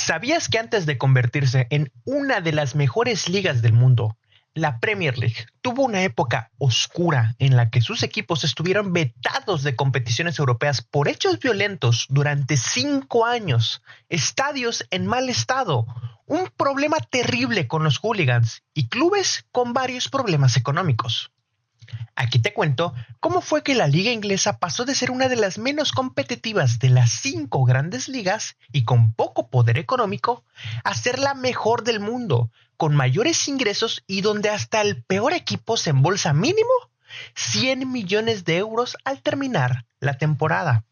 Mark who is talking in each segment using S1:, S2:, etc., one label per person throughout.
S1: ¿Sabías que antes de convertirse en una de las mejores ligas del mundo, la Premier League tuvo una época oscura en la que sus equipos estuvieron vetados de competiciones europeas por hechos violentos durante 5 años, estadios en mal estado, un problema terrible con los hooligans y clubes con varios problemas económicos? Aquí te cuento cómo fue que la liga inglesa pasó de ser una de las menos competitivas de las 5 grandes ligas y con poco poder económico a ser la mejor del mundo, con mayores ingresos y donde hasta el peor equipo se embolsa mínimo 100 millones de euros al terminar la temporada.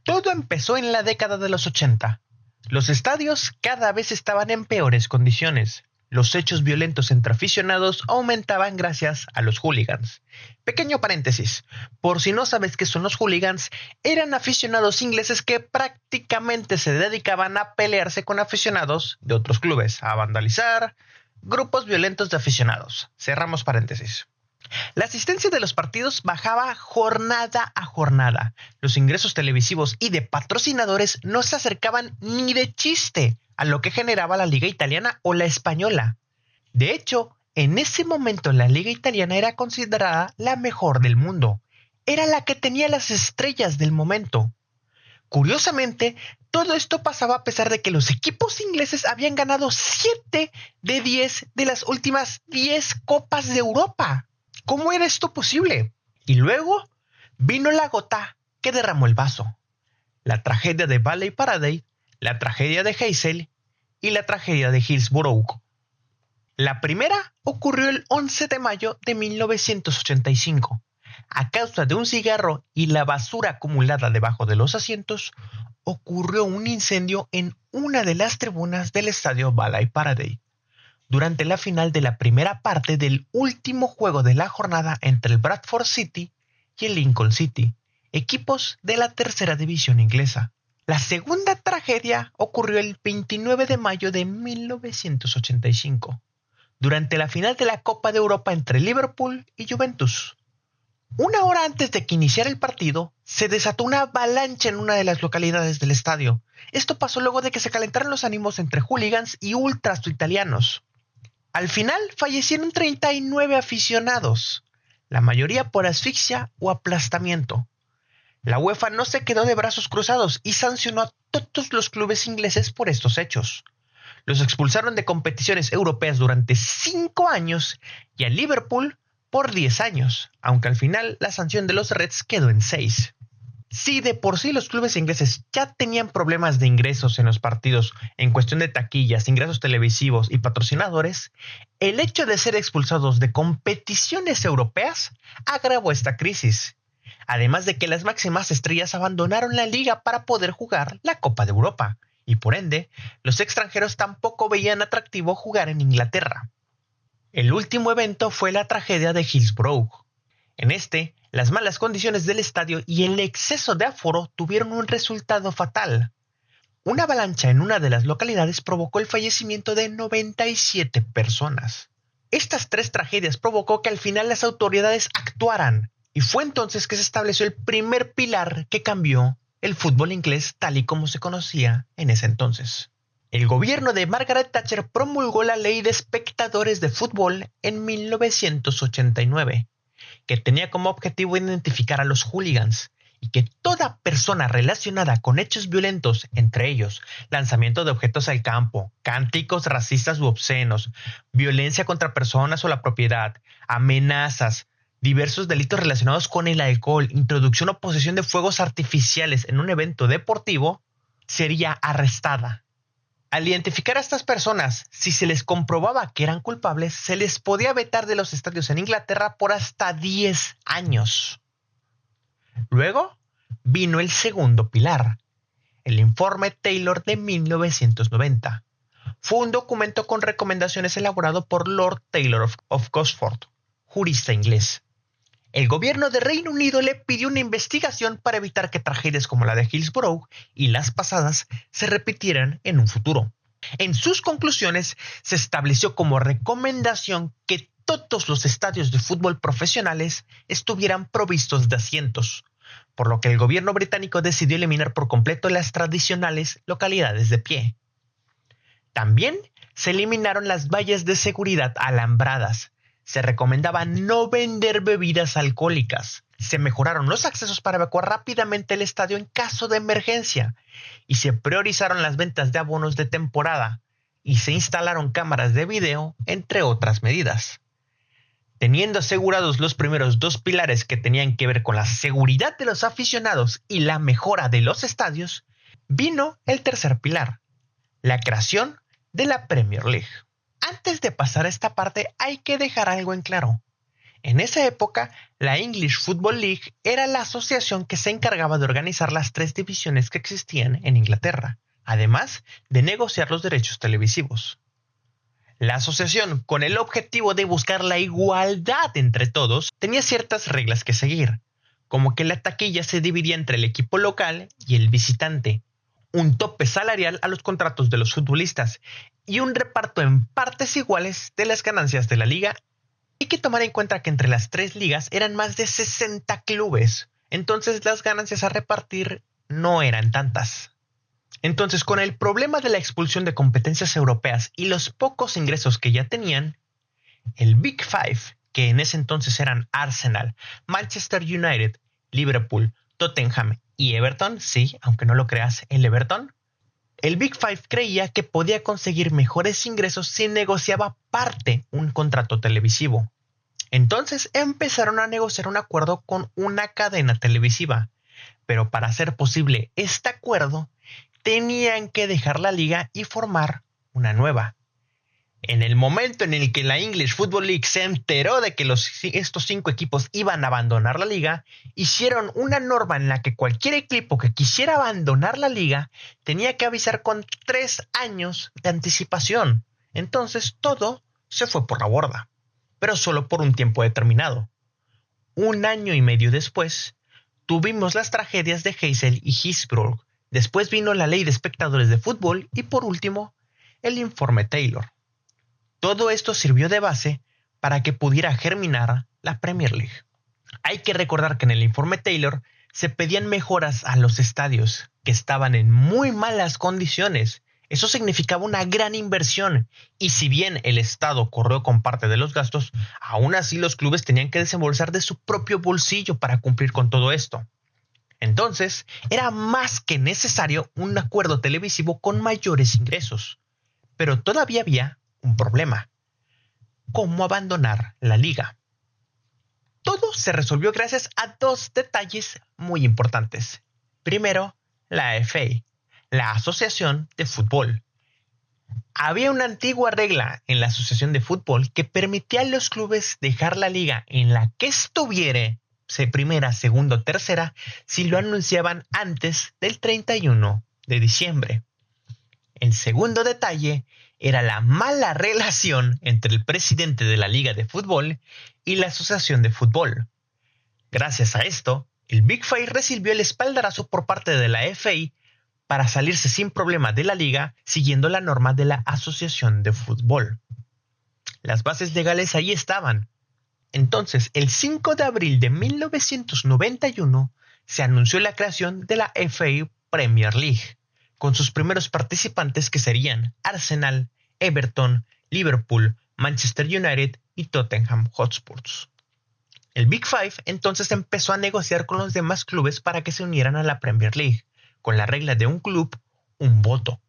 S1: Todo empezó en la década de los 80. Los estadios cada vez estaban en peores condiciones. Los hechos violentos entre aficionados aumentaban gracias a los hooligans. Pequeño paréntesis, por si no sabes qué son los hooligans, eran aficionados ingleses que prácticamente se dedicaban a pelearse con aficionados de otros clubes, a vandalizar, grupos violentos de aficionados. Cerramos paréntesis. La asistencia de los partidos bajaba jornada a jornada. Los ingresos televisivos y de patrocinadores no se acercaban ni de chiste a lo que generaba la liga italiana o la española. De hecho, en ese momento la liga italiana era considerada la mejor del mundo. Era la que tenía las estrellas del momento. Curiosamente, todo esto pasaba a pesar de que los equipos ingleses habían ganado 7 de 10 de las últimas 10 Copas de Europa. ¿Cómo era esto posible? Y luego vino la gota que derramó el vaso. La tragedia de Valley Paradise, la tragedia de Heysel y la tragedia de Hillsborough. La primera ocurrió el 11 de mayo de 1985. A causa de un cigarro y la basura acumulada debajo de los asientos, ocurrió un incendio en una de las tribunas del estadio Valley Paradise, durante la final de la primera parte del último juego de la jornada entre el Bradford City y el Lincoln City, equipos de la tercera división inglesa. La segunda tragedia ocurrió el 29 de mayo de 1985, durante la final de la Copa de Europa entre Liverpool y Juventus. Una hora antes de que iniciara el partido, se desató una avalancha en una de las localidades del estadio. Esto pasó luego de que se calentaran los ánimos entre hooligans y ultras italianos. Al final fallecieron 39 aficionados, la mayoría por asfixia o aplastamiento. La UEFA no se quedó de brazos cruzados y sancionó a todos los clubes ingleses por estos hechos. Los expulsaron de competiciones europeas durante 5 años y a Liverpool por 10 años, aunque al final la sanción de los Reds quedó en 6. Si de por sí los clubes ingleses ya tenían problemas de ingresos en los partidos en cuestión de taquillas, ingresos televisivos y patrocinadores, el hecho de ser expulsados de competiciones europeas agravó esta crisis. Además de que las máximas estrellas abandonaron la liga para poder jugar la Copa de Europa, y por ende, los extranjeros tampoco veían atractivo jugar en Inglaterra. El último evento fue la tragedia de Hillsborough. En este, las malas condiciones del estadio y el exceso de aforo tuvieron un resultado fatal. Una avalancha en una de las localidades provocó el fallecimiento de 97 personas. Estas 3 tragedias provocó que al final las autoridades actuaran, y fue entonces que se estableció el primer pilar que cambió el fútbol inglés tal y como se conocía en ese entonces. El gobierno de Margaret Thatcher promulgó la Ley de Espectadores de Fútbol en 1989, que tenía como objetivo identificar a los hooligans y que toda persona relacionada con hechos violentos, entre ellos lanzamiento de objetos al campo, cánticos racistas u obscenos, violencia contra personas o la propiedad, amenazas, diversos delitos relacionados con el alcohol, introducción o posesión de fuegos artificiales en un evento deportivo, sería arrestada. Al identificar a estas personas, si se les comprobaba que eran culpables, se les podía vetar de los estadios en Inglaterra por hasta 10 años. Luego vino el segundo pilar, el informe Taylor de 1990. Fue un documento con recomendaciones elaborado por Lord Taylor of Gosford, jurista inglés. El gobierno de Reino Unido le pidió una investigación para evitar que tragedias como la de Hillsborough y las pasadas se repitieran en un futuro. En sus conclusiones se estableció como recomendación que todos los estadios de fútbol profesionales estuvieran provistos de asientos, por lo que el gobierno británico decidió eliminar por completo las tradicionales localidades de pie. También se eliminaron las vallas de seguridad alambradas. Se recomendaba no vender bebidas alcohólicas. Se mejoraron los accesos para evacuar rápidamente el estadio en caso de emergencia. Y se priorizaron las ventas de abonos de temporada. Y se instalaron cámaras de video, entre otras medidas. Teniendo asegurados los primeros dos pilares que tenían que ver con la seguridad de los aficionados y la mejora de los estadios, vino el tercer pilar, la creación de la Premier League. Antes de pasar a esta parte hay que dejar algo en claro. En esa época, la English Football League era la asociación que se encargaba de organizar las tres divisiones que existían en Inglaterra, además de negociar los derechos televisivos. La asociación, con el objetivo de buscar la igualdad entre todos, tenía ciertas reglas que seguir, como que la taquilla se dividía entre el equipo local y el visitante, un tope salarial a los contratos de los futbolistas y un reparto en partes iguales de las ganancias de la liga. Hay que tomar en cuenta que entre las tres ligas eran más de 60 clubes, entonces las ganancias a repartir no eran tantas. Entonces, con el problema de la expulsión de competencias europeas y los pocos ingresos que ya tenían, el Big Five, que en ese entonces eran Arsenal, Manchester United, Liverpool, Tottenham y Everton, sí, aunque no lo creas, el Everton, el Big Five creía que podía conseguir mejores ingresos si negociaba aparte un contrato televisivo. Entonces empezaron a negociar un acuerdo con una cadena televisiva, pero para hacer posible este acuerdo, tenían que dejar la liga y formar una nueva. En el momento en el que la English Football League se enteró de que estos 5 equipos iban a abandonar la liga, hicieron una norma en la que cualquier equipo que quisiera abandonar la liga tenía que avisar con 3 años de anticipación. Entonces todo se fue por la borda, pero solo por un tiempo determinado. 1 año y medio después, tuvimos las tragedias de Heysel y Hillsborough. Después vino la ley de espectadores de fútbol y por último, el informe Taylor. Todo esto sirvió de base para que pudiera germinar la Premier League. Hay que recordar que en el informe Taylor se pedían mejoras a los estadios, que estaban en muy malas condiciones. Eso significaba una gran inversión, y si bien el Estado corrió con parte de los gastos, aún así los clubes tenían que desembolsar de su propio bolsillo para cumplir con todo esto. Entonces, era más que necesario un acuerdo televisivo con mayores ingresos. Pero todavía había un problema: ¿cómo abandonar la liga? Todo se resolvió gracias a 2 detalles muy importantes. Primero, la FA, la Asociación de Fútbol. Había una antigua regla en la Asociación de Fútbol que permitía a los clubes dejar la liga en la que estuviera, primera, segunda o tercera, si lo anunciaban antes del 31 de diciembre. El segundo detalle era la mala relación entre el presidente de la Liga de Fútbol y la Asociación de Fútbol. Gracias a esto, el Big Five recibió el espaldarazo por parte de la FA para salirse sin problema de la liga siguiendo la norma de la Asociación de Fútbol. Las bases legales ahí estaban. Entonces, el 5 de abril de 1991 se anunció la creación de la FA Premier League, con sus primeros participantes que serían Arsenal, Everton, Liverpool, Manchester United y Tottenham Hotspur. El Big Five entonces empezó a negociar con los demás clubes para que se unieran a la Premier League, con la regla de un club, un voto.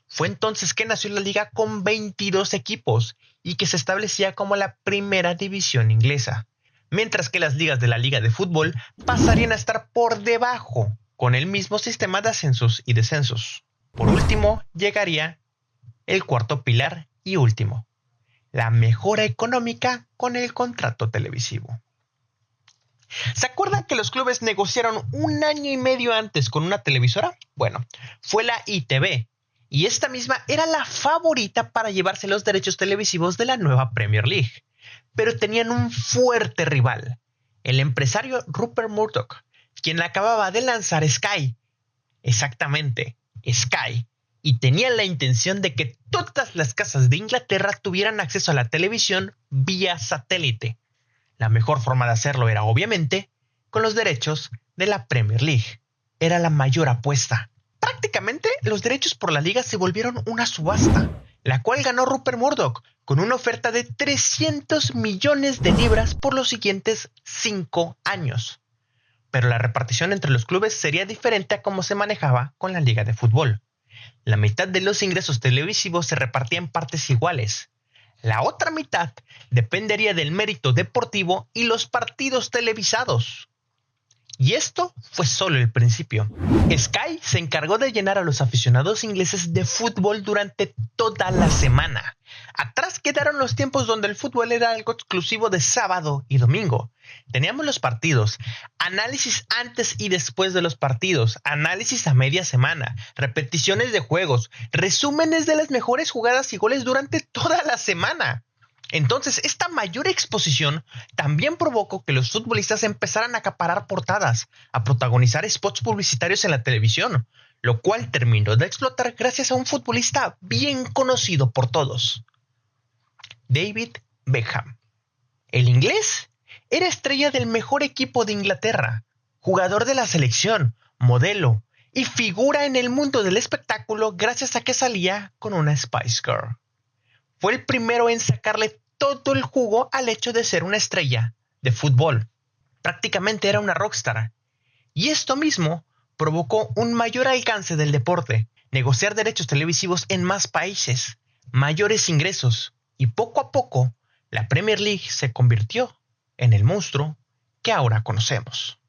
S1: Fue entonces que nació la liga con 22 equipos y que se establecía como la primera división inglesa, mientras que las ligas de la Liga de Fútbol pasarían a estar por debajo, con el mismo sistema de ascensos y descensos. Por último, llegaría el cuarto pilar y último, la mejora económica con el contrato televisivo. ¿Se acuerdan que los clubes negociaron 1 año y medio antes con una televisora? Bueno, fue la ITV, y esta misma era la favorita para llevarse los derechos televisivos de la nueva Premier League. Pero tenían un fuerte rival, el empresario Rupert Murdoch, quien acababa de lanzar Sky. Exactamente, Sky. Y tenían la intención de que todas las casas de Inglaterra tuvieran acceso a la televisión vía satélite. La mejor forma de hacerlo era, obviamente, con los derechos de la Premier League. Era la mayor apuesta. Prácticamente los derechos por la liga se volvieron una subasta, la cual ganó Rupert Murdoch con una oferta de 300 millones de libras por los siguientes 5 años. Pero la repartición entre los clubes sería diferente a cómo se manejaba con la liga de fútbol. La mitad de los ingresos televisivos se repartía en partes iguales. La otra mitad dependería del mérito deportivo y los partidos televisados. Y esto fue solo el principio. Sky se encargó de llenar a los aficionados ingleses de fútbol durante toda la semana. Atrás quedaron los tiempos donde el fútbol era algo exclusivo de sábado y domingo. Teníamos los partidos, análisis antes y después de los partidos, análisis a media semana, repeticiones de juegos, resúmenes de las mejores jugadas y goles durante toda la semana. Entonces, esta mayor exposición también provocó que los futbolistas empezaran a acaparar portadas, a protagonizar spots publicitarios en la televisión, lo cual terminó de explotar gracias a un futbolista bien conocido por todos, David Beckham. El inglés era estrella del mejor equipo de Inglaterra, jugador de la selección, modelo y figura en el mundo del espectáculo gracias a que salía con una Spice Girl. Fue el primero en sacarle todo el jugo al hecho de ser una estrella de fútbol. Prácticamente era una rockstar. Y esto mismo provocó un mayor alcance del deporte, negociar derechos televisivos en más países, mayores ingresos, y poco a poco la Premier League se convirtió en el monstruo que ahora conocemos.